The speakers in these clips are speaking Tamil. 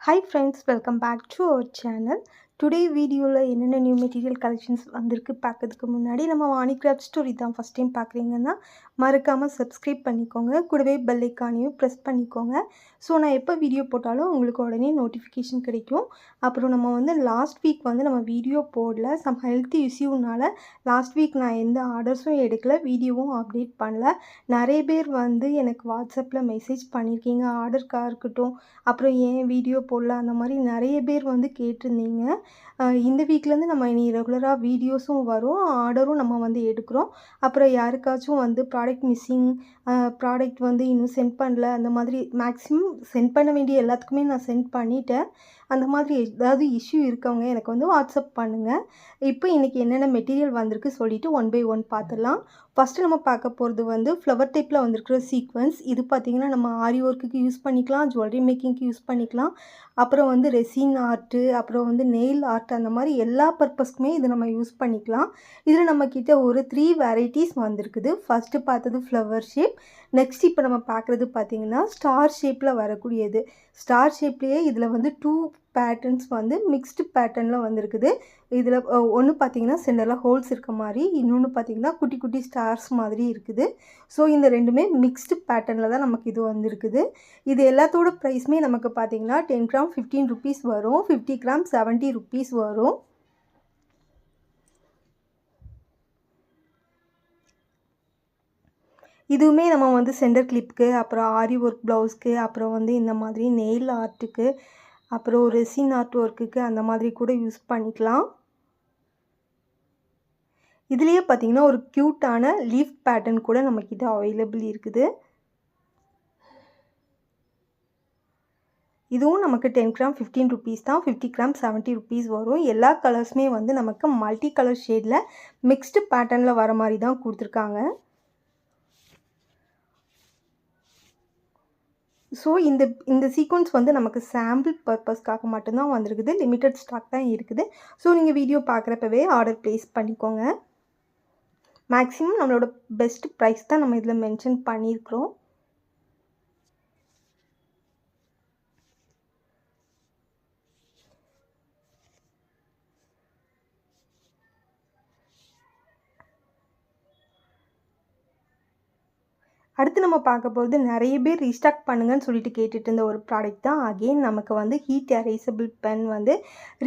Hi friends, welcome back to our channel. Today video la enna new material collections vandirukku paakadhukku munnadi nama Vaani Craft Story dhaan first time paakringana மறக்காம subscribe பண்ணிக்கோங்க கூடவே bell icon-ஐயும் press பண்ணிக்கோங்க ஸோ நான் எப்போ வீடியோ போட்டாலும் உங்களுக்கு உடனே நோட்டிஃபிகேஷன் கிடைக்கும் அப்புறம் நம்ம வந்து லாஸ்ட் வீக் வந்து நம்ம வீடியோ போடல சம் ஹெல்த் இஷ்யூனால லாஸ்ட் வீக் நான் எந்த ஆர்டர்ஸும் எடுக்கல வீடியோவும் அப்டேட் பண்ணல நிறைய பேர் வந்து எனக்கு வாட்ஸ்அப்பில் மெசேஜ் பண்ணியிருக்கீங்க ஆர்டருக்காக இருக்கட்டும் அப்புறம் ஏன் வீடியோ போடல அந்த மாதிரி நிறைய பேர் வந்து கேட்டிருந்தீங்க இந்த வீக்லேருந்து நம்ம இனி ரெகுலராக வீடியோஸும் வரும் ஆர்டரும் நம்ம வந்து எடுக்கிறோம் அப்புறம் யாருக்காச்சும் வந்து ப்ராடக்ட் மிஸ்ஸிங் ப்ராடக்ட் வந்து இன்னும் சென்ட் பண்ணல அந்த மாதிரி மேக்ஸிமம் சென்ட் பண்ண வேண்டிய எல்லாத்துக்குமே நான் சென்ட் பண்ணிட்டேன் அந்த மாதிரி ஏதாவது இஷ்யூ இருக்கவங்க எனக்கு வந்து வாட்ஸ்அப் பண்ணுங்கள் இப்போ இன்றைக்கி என்னென்ன மெட்டீரியல் வந்திருக்கு சொல்லிவிட்டு ஒன் பை ஒன் பார்த்துடலாம் ஃபஸ்ட்டு நம்ம பார்க்க போகிறது வந்து ஃப்ளவர் டைப்பில் வந்திருக்கிற சீக்வன்ஸ் இது பார்த்திங்கன்னா நம்ம ஆரி ஒர்க்குக்கு யூஸ் பண்ணிக்கலாம் ஜுவல்லரி மேக்கிங்க்கு யூஸ் பண்ணிக்கலாம் அப்புறம் வந்து ரெசின் ஆர்ட்டு அப்புறம் வந்து நெயில் ஆர்ட் அந்த மாதிரி எல்லா பர்பஸ்க்குமே இது நம்ம யூஸ் பண்ணிக்கலாம் இதில் நம்மக்கிட்ட ஒரு 3 வெரைட்டிஸ் வந்திருக்குது ஃபஸ்ட்டு பார்த்தது ஃப்ளவர் ஷேப் நெக்ஸ்ட் இப்போ நம்ம பார்க்குறது பார்த்திங்கன்னா ஸ்டார் ஷேப்பில் வரக்கூடியது ஸ்டார் ஷேப்லேயே இதில் வந்து 2 பேட்டர்ன்ஸ் வந்து மிக்ஸ்டு பேட்டர்னில் வந்திருக்குது இதில் ஒன்று பார்த்திங்கன்னா சென்டரில் ஹோல்ஸ் இருக்க மாதிரி இன்னொன்று பார்த்திங்கன்னா குட்டி குட்டி ஸ்டார்ஸ் மாதிரி இருக்குது ஸோ இந்த ரெண்டுமே மிக்ஸ்டு பேட்டர்னில் தான் நமக்கு இது வந்திருக்குது இது எல்லாத்தோட ப்ரைஸுமே நமக்கு பார்த்திங்கன்னா 10 கிராம் 15 ருபீஸ் வரும் 50 கிராம் 70 ருபீஸ் வரும் இதுவுமே நம்ம வந்து சென்டர் கிளிப்புக்கு அப்புறம் ஆரி ஒர்க் ப்ளவுஸ்க்கு அப்புறம் வந்து இந்த மாதிரி நெயில் ஆர்ட்டுக்கு அப்புறம் ரெசின் ஆர்ட் ஒர்க்குக்கு அந்த மாதிரி கூட யூஸ் பண்ணிக்கலாம் இதுலேயே பார்த்திங்கன்னா ஒரு க்யூட்டான லீஃப் பேட்டர்ன் கூட நம்மக்கிட்ட அவைலபிள் இருக்குது இதுவும் நமக்கு 10 கிராம் 15 ருபீஸ் தான் 50 கிராம் 70 ருபீஸ் வரும் எல்லா கலர்ஸுமே வந்து நமக்கு மல்டி கலர் ஷேடில் மிக்ஸ்டு பேட்டர்னில் வர மாதிரி தான் கொடுத்துருக்காங்க ஸோ இந்த சீக்வன்ஸ் வந்து நமக்கு சாம்பிள் பர்பஸ்க்காக மட்டும்தான் வந்திருக்குது லிமிட்டட் ஸ்டாக் தான் இருக்குது ஸோ நீங்கள் வீடியோ பார்க்குறப்பவே ஆர்டர் ப்ளேஸ் பண்ணிக்கோங்க மேக்ஸிமம் நம்மளோட பெஸ்ட் ப்ரைஸ் தான் நம்ம இதில் மென்ஷன் பண்ணியிருக்கிறோம் அடுத்து நம்ம பார்க்க போகிறது நிறைய பேர் ரீஸ்டாக் பண்ணுங்கன்னு சொல்லிட்டு கேட்டுட்டு இருந்த ஒரு ப்ராடக்ட் தான் அகெயின் நமக்கு வந்து ஹீட் எரேசபிள் பென் வந்து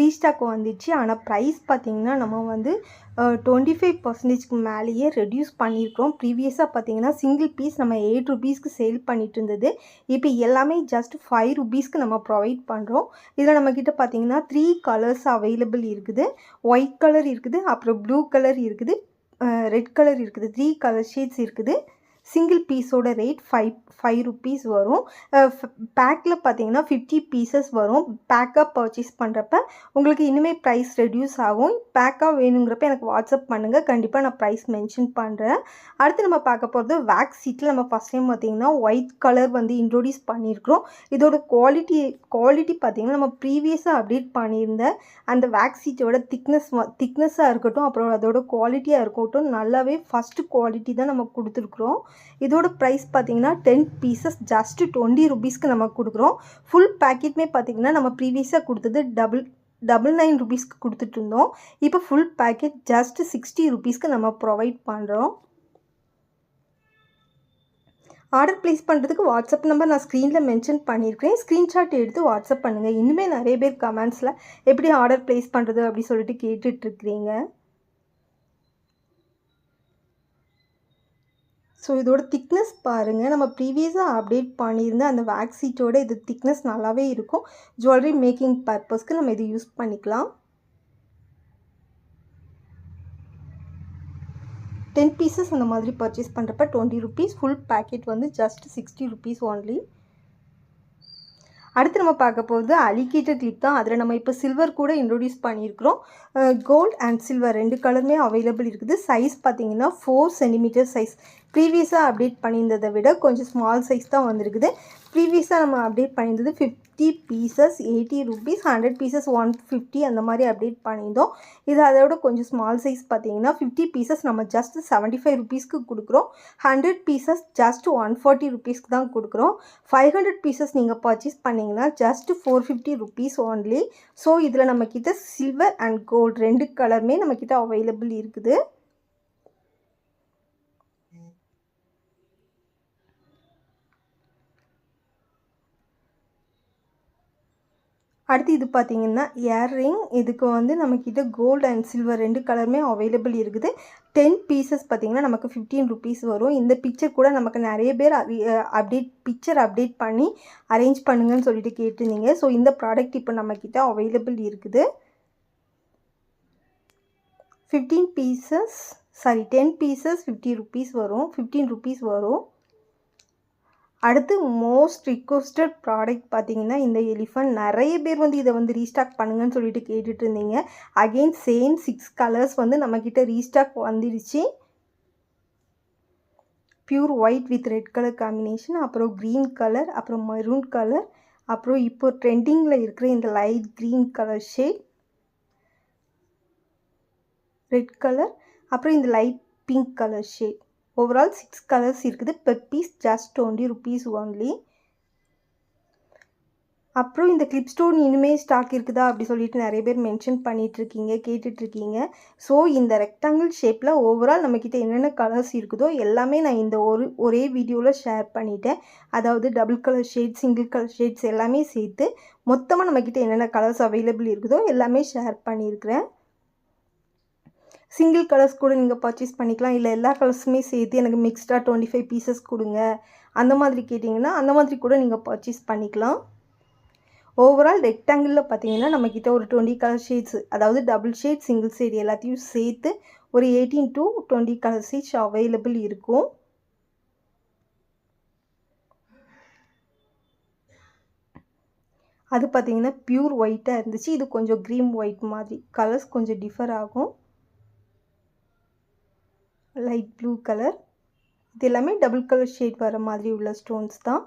ரீஸ்டாக் வந்துச்சு ஆனால் ப்ரைஸ் பார்த்திங்கன்னா நம்ம வந்து 25% மேலேயே ரெடியூஸ் பண்ணியிருக்கிறோம் ப்ரீவியஸாக பார்த்திங்கன்னா சிங்கிள் பீஸ் நம்ம 8 ருபீஸ்க்கு சேல் பண்ணிட்டு இருந்தது இப்போ எல்லாமே ஜஸ்ட் 5 ருபீஸ்க்கு நம்ம ப்ரொவைட் பண்ணுறோம் இதில் நம்மக்கிட்ட பார்த்திங்கன்னா 3 கலர்ஸ் அவைலபிள் இருக்குது ஒயிட் கலர் இருக்குது அப்புறம் ப்ளூ கலர் இருக்குது ரெட் கலர் இருக்குது 3 கலர் ஷேட்ஸ் இருக்குது சிங்கிள் பீஸோட ரேட் 5 ருபீஸ் வரும் பேக்கில் பார்த்தீங்கன்னா 50 பீசஸ் வரும் பேக்காக பர்ச்சேஸ் பண்ணுறப்ப உங்களுக்கு இனிமே ப்ரைஸ் ரெடியூஸ் ஆகும் பேக்காக வேணுங்கிறப்ப எனக்கு வாட்ஸ்அப் பண்ணுங்கள் கண்டிப்பாக நான் ப்ரைஸ் மென்ஷன் பண்ணுறேன் அடுத்து நம்ம பார்க்க போகிறது வேக்ஸ் சீட்டில் நம்ம ஃபஸ்ட் டைம் பார்த்திங்கன்னா ஒயிட் கலர் வந்து இன்ட்ரோடியூஸ் பண்ணியிருக்கிறோம் இதோட குவாலிட்டி பார்த்திங்கன்னா நம்ம ப்ரீவியஸாக அப்டேட் பண்ணியிருந்த அந்த வேக்ஸ் சீட்டோட திக்னஸாக இருக்கட்டும் அப்புறம் அதோட குவாலிட்டியாக இருக்கட்டும் நல்லாவே ஃபஸ்ட்டு குவாலிட்டி தான் நம்ம கொடுத்துருக்குறோம் இதோட ப்ரைஸ் பார்த்தீங்கன்னா 10 பீசஸ் ஜஸ்ட் 20 ருபீஸ்க்கு நம்ம கொடுக்குறோம் ஃபுல் பேக்கெட்டுமே பார்த்தீங்கன்னா நம்ம ப்ரீவியஸாக கொடுத்தது டபுள் 9 ருபீஸ்க்கு கொடுத்துட்டு இருந்தோம் இப்போ ஃபுல் பேக்கெட் ஜஸ்ட் 60 ருபீஸ்க்கு நம்ம ப்ரொவைட் பண்ணுறோம் ஆர்டர் ப்ளேஸ் பண்ணுறதுக்கு வாட்ஸ்அப் நம்பர் நான் ஸ்க்ரீனில் மென்ஷன் பண்ணியிருக்கிறேன் ஸ்க்ரீன்ஷாட் எடுத்து வாட்ஸ்அப் பண்ணுங்கள் இன்னுமே நிறைய பேர் கமெண்ட்ஸில் எப்படி ஆர்டர் ப்ளேஸ் பண்ணுறது அப்படி சொல்லிட்டு கேட்டுட்ருக்கிறீங்க ஸோ இதோட திக்னஸ் பாருங்கள் நம்ம ப்ரீவியஸாக அப்டேட் பண்ணியிருந்த அந்த வேக்ஸ் சீட்டோட இது திக்னஸ் நல்லாவே இருக்கும் ஜுவல்லரி மேக்கிங் பர்பஸ்க்கு நம்ம இது யூஸ் பண்ணிக்கலாம் 10 பீசஸ் அந்த மாதிரி பர்ச்சேஸ் பண்ணுறப்ப 20 ருபீஸ் ஃபுல் பேக்கெட் வந்து ஜஸ்ட் 60 ருபீஸ் ஒன்லி அடுத்து நம்ம பார்க்க போகிறது அலிகேட்டர் கிளிப் தான் அதில் நம்ம இப்போ சில்வர் கூட இன்ட்ரோடியூஸ் பண்ணியிருக்கிறோம் கோல்ட் அண்ட் சில்வர் 2 கலருமே அவைலபிள் இருக்குது சைஸ் பார்த்திங்கன்னா 4 சென்டிமீட்டர் சைஸ் ப்ரீவியஸாக அப்டேட் பண்ணியிருந்ததை விட கொஞ்சம் ஸ்மால் சைஸ் தான் வந்திருக்குது ப்ரீவியஸாக நம்ம அப்டேட் பண்ணியிருந்தது 50 பீசஸ் 80 rupees, 100 பீசஸ் 150 அந்த மாதிரி அப்டேட் பண்ணியிருந்தோம். இது அதோட கொஞ்சம் ஸ்மால் சைஸ் பார்த்தீங்கன்னா 50 பீசஸ் நம்ம ஜஸ்ட் 75 rupeesக்கு கொடுக்குறோம். 100 பீசஸ் ஜஸ்ட் 140 rupeesக்கு தான் கொடுக்குறோம். 500 பீசஸ் நீங்கள் பர்ச்சேஸ் பண்ணிங்கன்னா ஜஸ்ட் 450 rupees only. ஸோ இதில் நம்மக்கிட்ட சில்வர் அண்ட் கோல்டு 2 கலருமே நம்மக்கிட்ட அவைலபிள் இருக்குது. அடுத்து இது பார்த்தீங்கன்னா இயர்ரிங். இதுக்கு வந்து நம்மக்கிட்ட கோல்டு அண்ட் சில்வர் 2 கலருமே அவைலபிள் இருக்குது. 10 பீசஸ் பார்த்தீங்கன்னா நமக்கு 15 rupees வரும். இந்த பிக்சர் கூட நமக்கு நிறைய பேர் பிக்சர் அப்டேட் பண்ணி அரேஞ்ச் பண்ணுங்கன்னு சொல்லிட்டு கேட்டிருந்தீங்க. ஸோ இந்த ப்ராடக்ட் இப்போ நம்மக்கிட்ட அவைலபிள் இருக்குது. 10 பீசஸ் 50 rupees வரும், 15 rupees வரும். அடுத்து மோஸ்ட் ரிக்வஸ்டட் ப்ராடக்ட் பார்த்தீங்கன்னா இந்த எலிஃபண்ட். நிறைய பேர் வந்து இதை வந்து ரீஸ்டாக் பண்ணுங்கன்னு சொல்லிட்டு கேட்டுட்டு இருந்தீங்க. அகெயின் சேம் 6 கலர்ஸ் வந்து நம்மக்கிட்ட ரீஸ்டாக் வந்துடுச்சு. Pure white with red colour combination, அப்புறம் க்ரீன் கலர், அப்புறம் மெரூன் கலர், அப்புறம் இப்போ ட்ரெண்டிங்கில் இருக்கிற இந்த light green colour shade, red colour, அப்புறம் இந்த light pink colour shade. Overall 6 colours இருக்குது. Per piece just 20 rupees only. அப்புறம் இந்த கிளிப் ஸ்டோன் இனிமேல் ஸ்டாக் இருக்குதா அப்படி சொல்லிட்டு நிறைய பேர் மென்ஷன் பண்ணிகிட்ருக்கீங்க, கேட்டுட்ருக்கீங்க. ஸோ இந்த ரெக்டாங்கிள் ஷேப்பில் ஓவரால் நம்மக்கிட்ட என்னென்ன கலர்ஸ் இருக்குதோ எல்லாமே நான் இந்த ஒரே வீடியோவில் ஷேர் பண்ணிட்டேன். அதாவது double colour shade, single colour shades எல்லாமே சேர்த்து மொத்தமாக நம்மக்கிட்ட என்னென்ன கலர்ஸ் அவைலபிள் இருக்குதோ எல்லாமே ஷேர் பண்ணியிருக்கிறேன். சிங்கிள் கலர்ஸ் கூட நீங்கள் பர்ச்சேஸ் பண்ணிக்கலாம். இல்லை எல்லா கலர்ஸுமே சேர்த்து எனக்கு மிக்ஸ்டாக 25 பீசஸ் கொடுங்க அந்த மாதிரி கேட்டிங்கன்னா அந்த மாதிரி கூட நீங்கள் பர்ச்சேஸ் பண்ணிக்கலாம். ஓவரால் ரெக்டாங்கிளில் பார்த்தீங்கன்னா நம்மக்கிட்ட ஒரு 20 கலர் ஷேட்ஸ், அதாவது டபுள் ஷேட், சிங்கிள் ஷேட் எல்லாத்தையும் சேர்த்து ஒரு 18 to 20 கலர் ஷேட்ஸ் அவைலபிள் இருக்கும். அது பார்த்தீங்கன்னா பியூர் ஒயிட்டாக இருந்துச்சு. இது கொஞ்சம் க்ரீம் ஒயிட் மாதிரி, கலர்ஸ் கொஞ்சம் டிஃபர் ஆகும். லைட் ப்ளூ கலர், இது எல்லாமே டபுள் கலர் ஷேட் வர மாதிரி உள்ள ஸ்டோன்ஸ் தான்.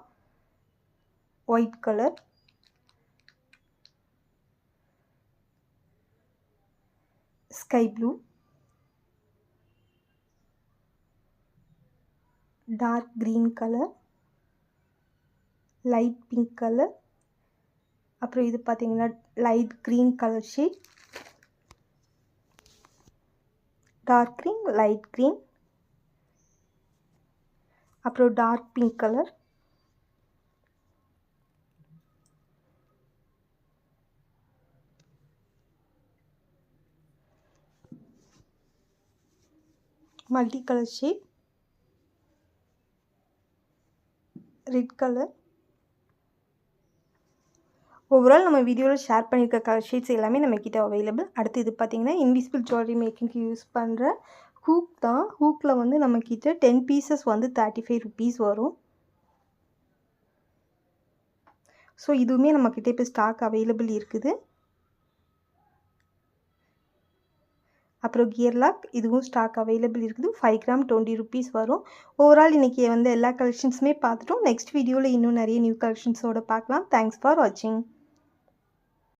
White colour, sky blue, dark green colour, light pink colour, அப்புறம் இது பார்த்தீங்கன்னா light green colour shade, dark green, light green, அப்புறம் dark pink colour, multi colour shade, red colour. Overall நம்ம வீடியோவில் ஷேர் பண்ணியிருக்க கலர் ஷேட்ஸ் எல்லாமே நம்மக்கிட்ட அவைலபிள். அடுத்து இது பார்த்திங்கன்னா இன்விசிபிள் ஜுவல்லரி மேக்கிங்க்கு யூஸ் பண்ணுற ஹூக் தான். ஹூக்கில் வந்து நம்மக்கிட்ட 10 பீசஸ் வந்து 35 rupees வரும். ஸோ இதுவுமே நம்மக்கிட்ட இப்போ ஸ்டாக் அவைலபிள் இருக்குது. அப்புறம் கியர் லாக், இதுவும் ஸ்டாக் அவைலபிள் இருக்குது. 5 கிராம் 20 rupees வரும். ஓவரால் இன்றைக்கி வந்து எல்லா கலெக்ஷன்ஸுமே பார்த்துட்டோம். நெக்ஸ்ட் வீடியோவில் இன்னும் நிறைய நியூ கலெக்ஷன்ஸோடு பார்க்கலாம். தேங்க்ஸ் ஃபார் வாட்சிங்.